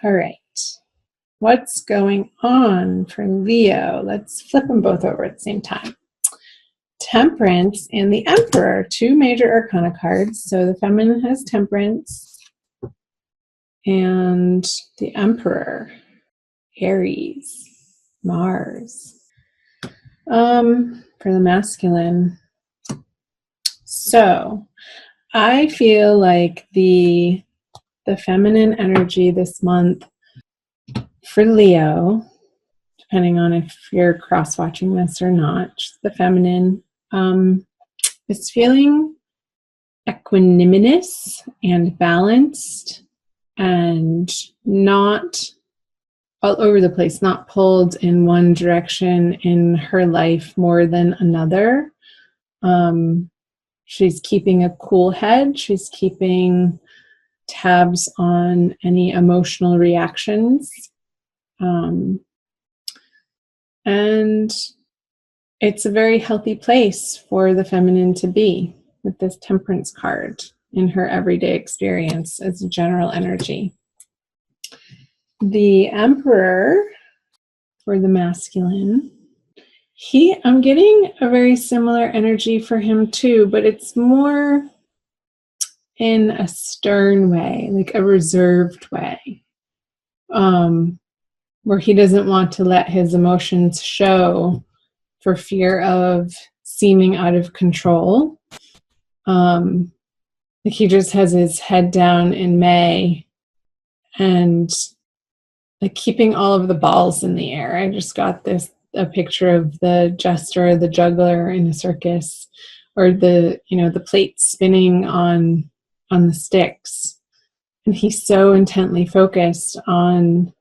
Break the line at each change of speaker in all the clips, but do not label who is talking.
All right. What's going on for Leo? Let's flip them both over at the same time. Temperance and the Emperor, two major arcana cards. So the feminine has Temperance and the Emperor, Aries, Mars. For the masculine. So I feel like the feminine energy this month for Leo, depending on if you're cross-watching this or not, the feminine is feeling equanimous and balanced and not all over the place, not pulled in one direction in her life more than another. She's keeping a cool head. She's keeping tabs on any emotional reactions. And it's a very healthy place for the feminine to be with this Temperance card in her everyday experience as a general energy. The Emperor for the masculine, I'm getting a very similar energy for him too, but it's more in a stern way, like a reserved way, where he doesn't want to let his emotions show for fear of seeming out of control. Like he just has his head down in May and like keeping all of the balls in the air. I just got a picture of the jester, the juggler in a circus, or the plate spinning on the sticks. And he's so intently focused on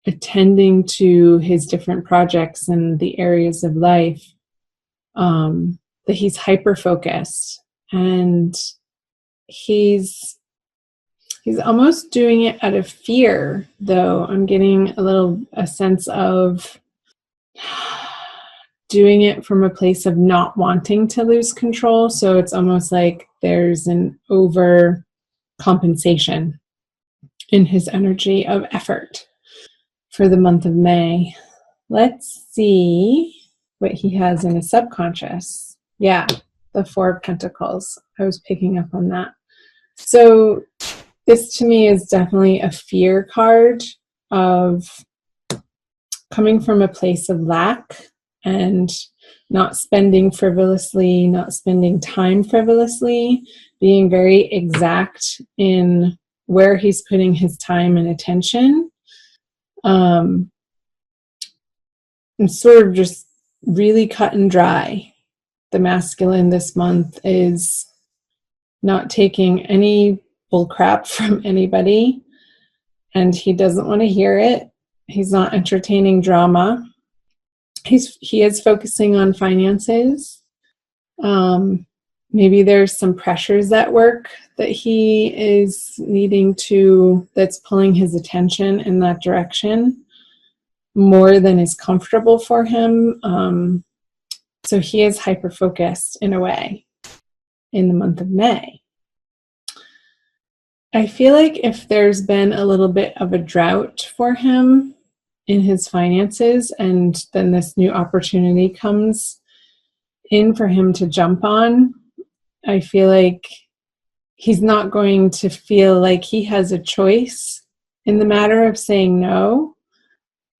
attending to his different projects and the areas of life, that he's hyper focused, and he's almost doing it out of fear, though. I'm getting a sense of doing it from a place of not wanting to lose control. So it's almost like there's an over compensation in his energy of effort for the month of May. Let's see what he has in his subconscious. Yeah, the Four of Pentacles. I was picking up on that. So this to me is definitely a fear card of coming from a place of lack and not spending frivolously, not spending time frivolously, being very exact in where he's putting his time and attention. And sort of just really cut and dry. The masculine this month is not taking any bullcrap from anybody, and he doesn't want to hear it. He's not entertaining drama. He is focusing on finances. Maybe there's some pressures at work that he is that's pulling his attention in that direction more than is comfortable for him. So he is hyper-focused in a way in the month of May. I feel like if there's been a little bit of a drought for him in his finances, and then this new opportunity comes in for him to jump on, I feel like he's not going to feel like he has a choice in the matter of saying no.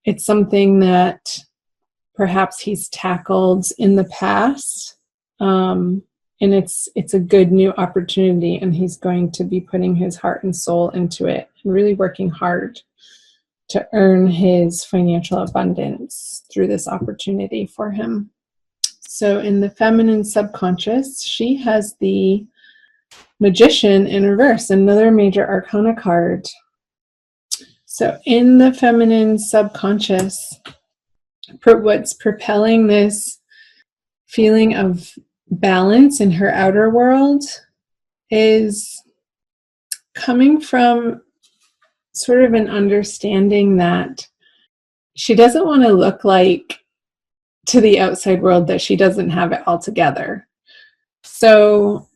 It's something that perhaps he's tackled in the past, and it's a good new opportunity, and he's going to be putting his heart and soul into it and really working hard to earn his financial abundance through this opportunity for him. So in the feminine subconscious, she has the Magician in reverse, another major arcana card. So in the feminine subconscious, what's propelling this feeling of balance in her outer world is coming from sort of an understanding that she doesn't want to look like to the outside world that she doesn't have it all together. So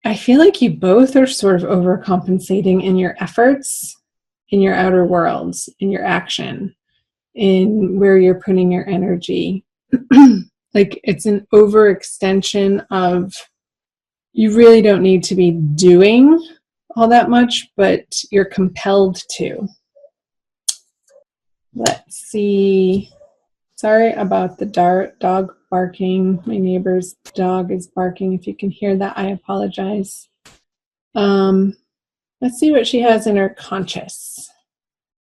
I feel like you both are sort of overcompensating in your efforts in your outer worlds, in your action, in where you're putting your energy. Like it's an overextension of, you really don't need to be doing all that much, but you're compelled to. Let's see. Sorry about the dog barking. My neighbor's dog is barking. If you can hear that, I apologize. Let's see what she has in her conscious.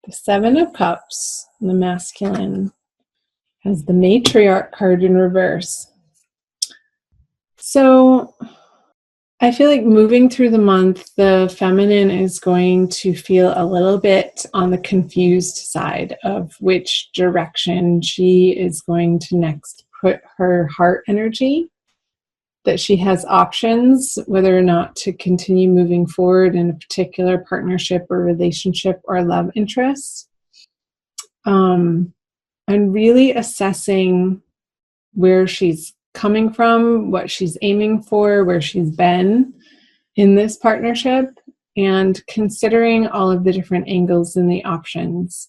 The Seven of Cups, the masculine, has the matriarch card in reverse. So I feel like moving through the month, the feminine is going to feel a little bit on the confused side of which direction she is going to next put her heart energy, that she has options whether or not to continue moving forward in a particular partnership or relationship or love interest. And really assessing where she's coming from, what she's aiming for, where she's been in this partnership, and considering all of the different angles and the options.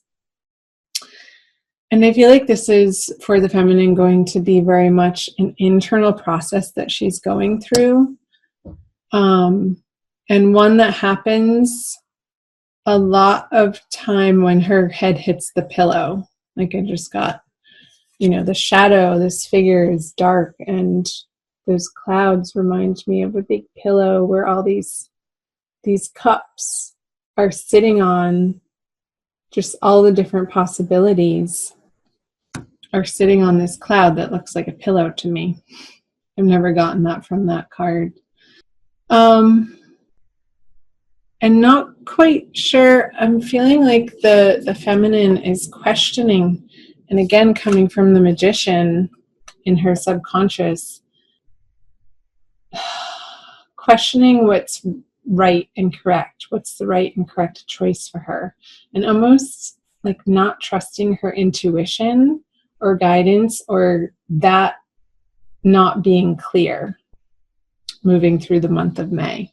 And I feel like this is, for the feminine, going to be very much an internal process that she's going through. And one that happens a lot of time when her head hits the pillow. Like I just got, the shadow, this figure is dark, and those clouds remind me of a big pillow where all these cups are sitting on, just all the different possibilities are sitting on this cloud that looks like a pillow to me. I've never gotten that from that card. And not quite sure. I'm feeling like the feminine is questioning, and again, coming from the Magician in her subconscious, questioning what's right and correct, what's the right and correct choice for her, and almost like not trusting her intuition or guidance, or that not being clear moving through the month of May.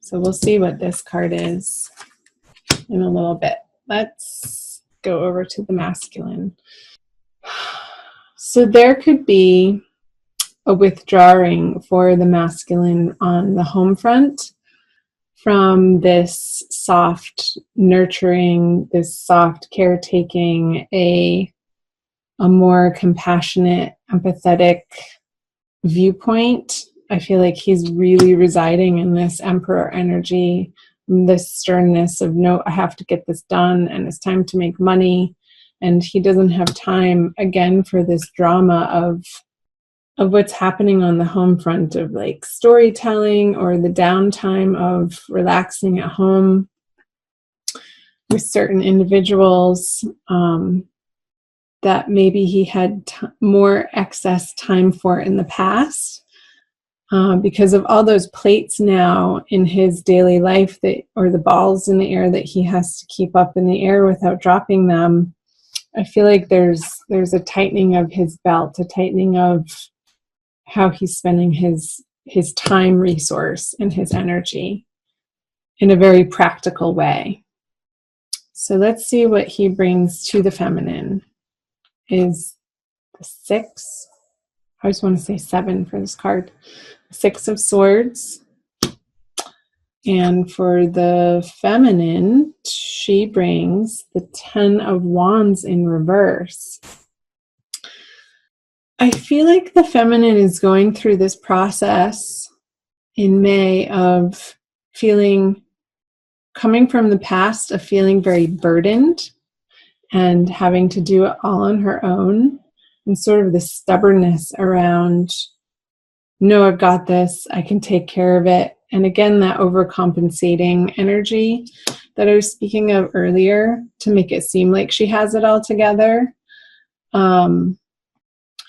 So we'll see what this card is in a little bit. Let's go over to the masculine. So there could be a withdrawing for the masculine on the home front from this soft nurturing, this soft caretaking, a more compassionate, empathetic viewpoint. I feel like he's really residing in this Emperor energy, this sternness of, no, I have to get this done, and it's time to make money. And he doesn't have time, again, for this drama of what's happening on the home front, of like storytelling or the downtime of relaxing at home with certain individuals that maybe he had more excess time for in the past. Because of all those plates now in his daily life, or the balls in the air that he has to keep up in the air without dropping them, I feel like there's a tightening of his belt, a tightening of how he's spending his time resource and his energy in a very practical way. So let's see what he brings to the feminine. Is the 6. I just want to say 7 for this card. 6 of Swords. And for the feminine, she brings the 10 of Wands in reverse. I feel like the feminine is going through this process in May of coming from the past, of feeling very burdened and having to do it all on her own, and sort of the stubbornness around, no, I've got this, I can take care of it. And again, that overcompensating energy that I was speaking of earlier, to make it seem like she has it all together. And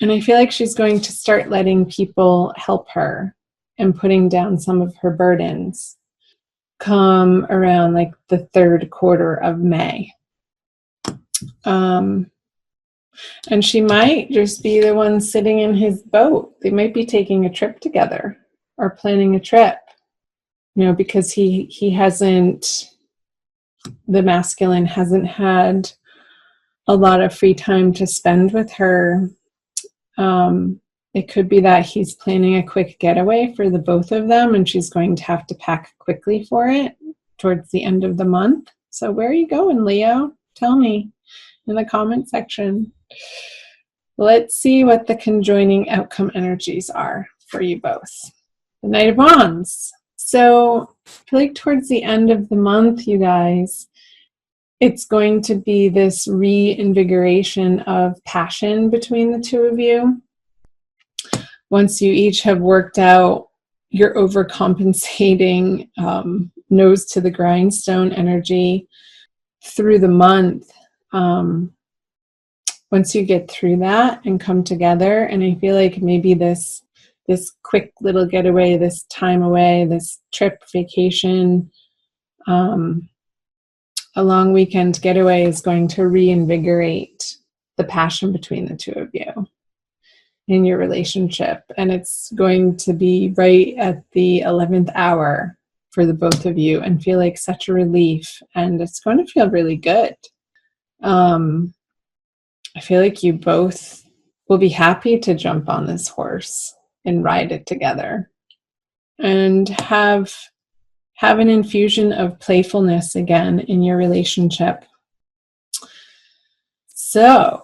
I feel like she's going to start letting people help her and putting down some of her burdens come around like the 3rd quarter of May. And she might just be the one sitting in his boat. They might be taking a trip together or planning a trip, because he hasn't the masculine hasn't had a lot of free time to spend with her. It could be that he's planning a quick getaway for the both of them, and she's going to have to pack quickly for it towards the end of the month. So where are you going, Leo? Tell me in the comment section. Let's see what the conjoining outcome energies are for you both. The Knight of Wands. So I feel like towards the end of the month, you guys, it's going to be this reinvigoration of passion between the two of you. Once you each have worked out your overcompensating, nose to the grindstone energy through the month, once you get through that and come together, and I feel like maybe this quick little getaway, this time away, this trip, vacation, a long weekend getaway is going to reinvigorate the passion between the two of you in your relationship. And it's going to be right at the 11th hour for the both of you and feel like such a relief. And it's going to feel really good. I feel like you both will be happy to jump on this horse and ride it together and have an infusion of playfulness again in your relationship. So,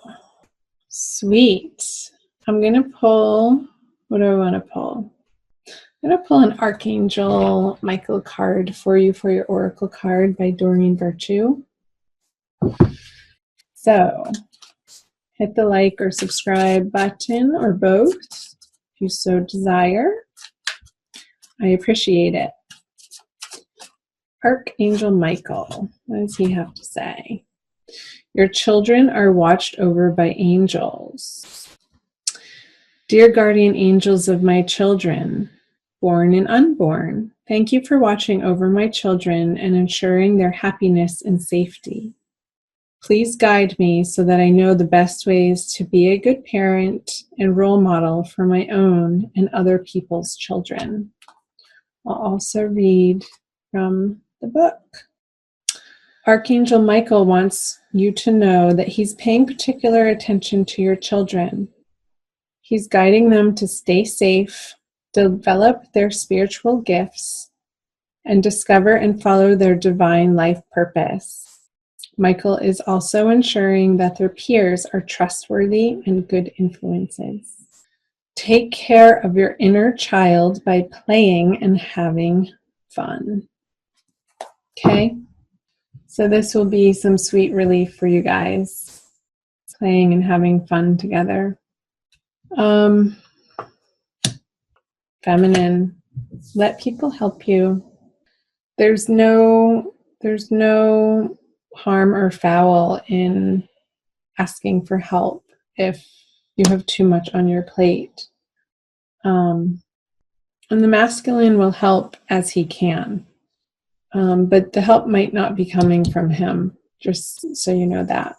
sweet. I'm going to pull, what do I want to pull? I'm going to pull an Archangel Michael card for you for your Oracle card by Doreen Virtue. So, hit the like or subscribe button or both if you so desire. I appreciate it. Archangel Michael, what does he have to say? Your children are watched over by angels. Dear guardian angels of my children, born and unborn, thank you for watching over my children and ensuring their happiness and safety. Please guide me so that I know the best ways to be a good parent and role model for my own and other people's children. I'll also read from the book. Archangel Michael wants you to know that he's paying particular attention to your children. He's guiding them to stay safe, develop their spiritual gifts, and discover and follow their divine life purpose. Michael is also ensuring that their peers are trustworthy and good influences. Take care of your inner child by playing and having fun. Okay? So this will be some sweet relief for you guys, playing and having fun together. Feminine, let people help you. There's no harm or foul in asking for help if you have too much on your plate. And the masculine will help as he can. But the help might not be coming from him, just so you know that.